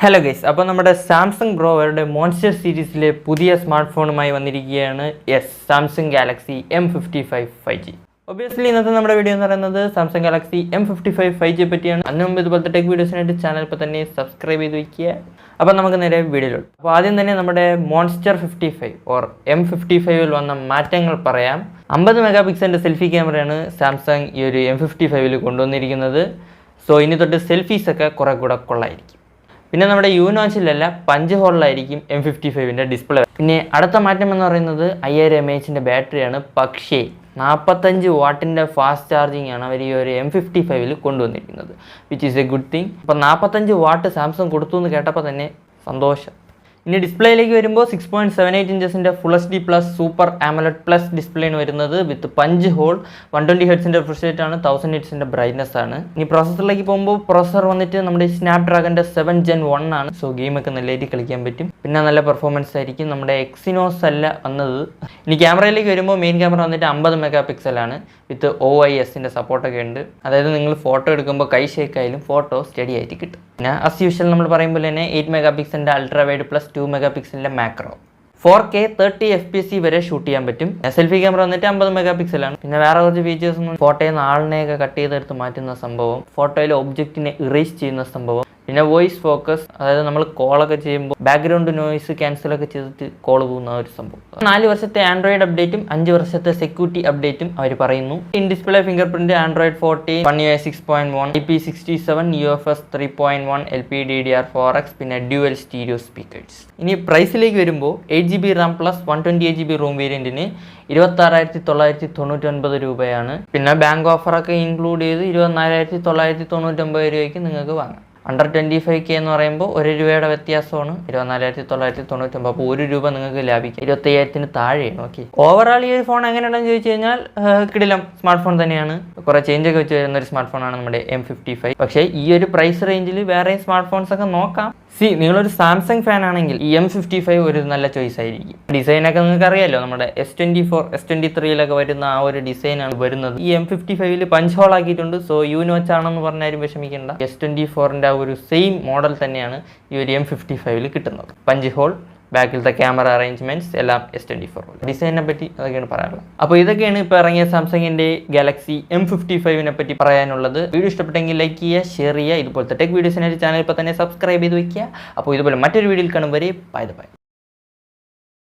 Hello guys, അപ്പോൾ നമ്മുടെ Samsung bro അവരുടെ മോൺസ്റ്റർ സീരീസിലെ പുതിയ സ്മാർട്ട് ഫോണുമായി വന്നിരിക്കുകയാണ്. Samsung Galaxy M55 5G. Obviously ഇന്നത്തെ നമ്മുടെ വീഡിയോ എന്ന് പറയുന്നത് സാംസങ് ഗാലക്സി M55 5G പറ്റിയാണ്. അതിന് മുമ്പ് ഇതുപോലത്തെ ടെക് വീഡിയോസിനായിട്ട് ചാനൽ ഇപ്പോൾ തന്നെ സബ്സ്ക്രൈബ് ചെയ്ത് വയ്ക്കുക. അപ്പോൾ നമുക്ക് നേരെ വീഡിയോയിലോട്ട്. അപ്പോൾ ആദ്യം തന്നെ നമ്മുടെ മോൺസ്റ്റർ 55 ഓർ M55ൽ വന്ന മാറ്റങ്ങൾ പറയാം. 50 മെഗാ പിക്സലിൻ്റെ സെൽഫി ക്യാമറയാണ് സാംസങ് ഈ ഒരു M55ൽ കൊണ്ടുവന്നിരിക്കുന്നത്. സോ ഇനി തൊട്ട് സെൽഫീസൊക്കെ കുറേ കൂടെ കൊള്ളായിരിക്കും. പിന്നെ നമ്മുടെ നോച്ചിലല്ല പഞ്ച് ഹോളിലായിരിക്കും M55ൻ്റെ ഡിസ്പ്ലേ. പിന്നെ അടുത്ത മാറ്റം എന്ന് പറയുന്നത് 5000 mAh ബാറ്ററിയാണ്. പക്ഷേ 45 വാട്ടിൻ്റെ ഫാസ്റ്റ് ചാർജിങ് ആണ് അവർ ഈ ഒരു M55ൽ കൊണ്ടുവന്നിരിക്കുന്നത്, which is A good thing. അപ്പോൾ 45 വാട്ട് സാംസങ് കൊടുത്തു എന്ന് കേട്ടപ്പോൾ തന്നെ സന്തോഷം. ഇനി ഡിസ്പ്ലേയിലേക്ക് വരുമ്പോൾ 6.78 ഇഞ്ചസിൻ്റെ full HD plus super AMOLED plus ഡിസ്പ്ലേയാണ് വരുന്നത് വിത്ത് പഞ്ച് ഹോൾ. 120 ഹെർട്സിൻ്റെ റിഫ്രഷ് റേറ്റ് ആണ്, 1000 നിറ്റ്സിൻ്റെ ബ്രൈറ്റ്നസ് ആണ്. ഇനി പ്രോസസ്സറിലേക്ക് പോകുമ്പോൾ പ്രോസസ്സർ വന്നിട്ട് നമ്മുടെ സ്നാപ്ഡ്രാഗൻ്റെ 7 Gen 1 ആണ്. സോ ഗെയിമൊക്കെ നല്ല രീതിയിൽ കളിക്കാൻ പറ്റും. പിന്നെ നല്ല പെർഫോമൻസ് ആയിരിക്കും. നമ്മുടെ എക്സിനോസ് അല്ല വന്നത്. ഇനി ക്യാമറയിലേക്ക് വരുമ്പോൾ മെയിൻ ക്യാമറ വന്നിട്ട് 50 മെഗാ പിക്സലാണ് വിത്ത് OISൻ്റെ സപ്പോർട്ടൊക്കെ ഉണ്ട്. അതായത് നിങ്ങൾ ഫോട്ടോ എടുക്കുമ്പോൾ കൈ ഷേക്കായാലും ഫോട്ടോ സ്റ്റഡി ആയിട്ട് കിട്ടും. പിന്നെ ആസ് യൂഷ്വൽ നമ്മൾ പറയുമ്പോൾ തന്നെ 8 മെഗാ പിക്സലിൻ്റെ അൾട്രാ വൈഡ് പ്ലസ് 2 മെഗാ പിക്സലിൻ്റെ മാക്രോ. 4K 30 FPS വരെ ഷൂട്ട് ചെയ്യാൻ പറ്റും. സെൽഫി ക്യാമറ വന്നിട്ട് 50 മെഗാ പിക്സലാണ്. പിന്നെ വേറെ കുറച്ച് ഫീച്ചേഴ്സ് ഒന്നും, ഫോട്ടോയിൽ നിന്ന് ആളിനെയൊക്കെ കട്ട് ചെയ്തെടുത്ത് മാറ്റുന്ന സംഭവം, ഫോട്ടോയിൽ ഒബ്ജക്റ്റിനെ ഇറേസ് ചെയ്യുന്ന സംഭവം, പിന്നെ വോയിസ് ഫോക്കസ്, അതായത് നമ്മൾ കോളൊക്കെ ചെയ്യുമ്പോൾ ബാക്ക്ഗ്രൗണ്ട് നോയിസ് ക്യാൻസലൊക്കെ ചെയ്തിട്ട് കോൾ പോകുന്ന ഒരു സംഭവം. 4 വർഷത്തെ ആൻഡ്രോയിഡ് അപ്ഡേറ്റും 5 വർഷത്തെ സെക്യൂരിറ്റി അപ്ഡേറ്റും അവർ പറയുന്നു. In display finger print, Android 14, One UI 6.1, IP67, UFS 3.1, LPDDR4X, പിന്നെ ഡ്യുവൽ സ്റ്റീരിയോ സ്പീക്കേഴ്സ്. ഇനി പ്രൈസിലേക്ക് വരുമ്പോൾ 8GB RAM plus 128GB room വേരിയന്റിന് 26,999 രൂപയാണ്. പിന്നെ ബാങ്ക് ഓഫറൊക്കെ ഇൻക്ലൂഡ് ചെയ്ത് 24,999 രൂപയ്ക്ക് നിങ്ങൾക്ക് വാങ്ങാം. അണ്ടർ 25K എന്ന് പറയുമ്പോൾ 1 രൂപയുടെ വ്യത്യാസമാണ്, 24,999. അപ്പോൾ 1 രൂപ നിങ്ങൾക്ക് ലാഭിക്കാം. 25,000 താഴെയാണ്. ഓക്കെ, ഓവറോൾ ഈ ഒരു ഫോൺ എങ്ങനെയാണെന്ന് ചോദിച്ചു കഴിഞ്ഞാൽ കിടിലം സ്മാർട്ട് ഫോൺ തന്നെയാണ്. കുറേ ചേഞ്ചൊക്കെ വെച്ച് വരുന്ന ഒരു സ്മാർട്ട് ഫോണാണ് നമ്മുടെ M55. പക്ഷേ ഈ ഒരു പ്രൈസ് റേഞ്ചിൽ വേറെ സ്മാർട്ട് ഫോൺസ് ഒക്കെ നോക്കാം. നിങ്ങളൊരു സാംസങ് ഫാൻ ആണെങ്കിൽ ഈ M55 ഒരു നല്ല ചോയ്സ് ആയിരിക്കും. ഡിസൈനൊക്കെ നിങ്ങൾക്ക് അറിയാമല്ലോ, നമ്മുടെ S24, S23 വരുന്ന ആ ഒരു ഡിസൈനാണ് വരുന്നത്. ഈ M55ൽ പഞ്ച് ഹോൾ ആക്കിയിട്ടുണ്ട്. സോ നോച്ച് ആണെന്ന് പറഞ്ഞാലും വിഷമിക്കേണ്ട. S24ൻ്റെ ആ ഒരു സെയിം മോഡൽ തന്നെയാണ് ഈ ഒരു M55ൽ കിട്ടുന്നത്. പഞ്ച് ഹോൾ, ബാക്കിലത്തെ ക്യാമറ അറേഞ്ച്മെൻറ്റ്സ് എല്ലാം S24. ഡിസൈനിനെ പറ്റി അതൊക്കെയാണ് പറയാനുള്ളത്. അപ്പോൾ ഇതൊക്കെയാണ് ഇപ്പോൾ ഇറങ്ങിയ സാംസങ്ങിൻ്റെ ഗാലക്സി M55നെ പറ്റി പറയാനുള്ളത്. വീഡിയോ ഇഷ്ടപ്പെട്ടെങ്കിൽ ലൈക്ക് ചെയ്യുക, ഷെയർ ചെയ്യുക. ഇതുപോലത്തെ ടെക് വീഡിയോസിനായിട്ട് ചാനൽ ഇപ്പോൾ തന്നെ സബ്സ്ക്രൈബ് ചെയ്ത് വയ്ക്കുക. അപ്പോൾ ഇതുപോലെ മറ്റൊരു വീഡിയോയിൽ കാണും വരെ ബൈ.